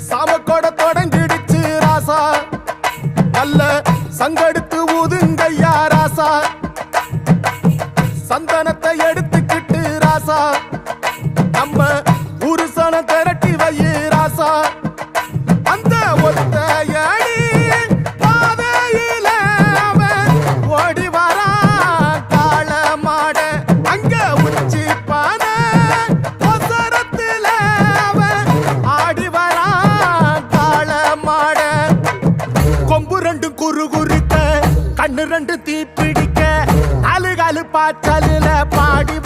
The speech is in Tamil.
சாமக்கோட தொடங்கிடுச்சு ராசா, நல்ல சங்கெடுத்து ஊதுங்கய்யா ராசா, சந்தனத்தை எடுத்துக்கிட்டு ராசா, நம்ம புருஷன திரட்டி வையே ராசா. அந்த ஒத்தையடி பாதையில அவன் ஓடி வரா காள மாட, அங்க உச்சி பானை ஒசரத்துல அவன் ஆடி வரா காள மாட. கொம்பு ரெண்டு குறு குறித்த கண்ணு ரெண்டு தீப்பிடிக்க, அழுகாலு பாச்சலில பாடி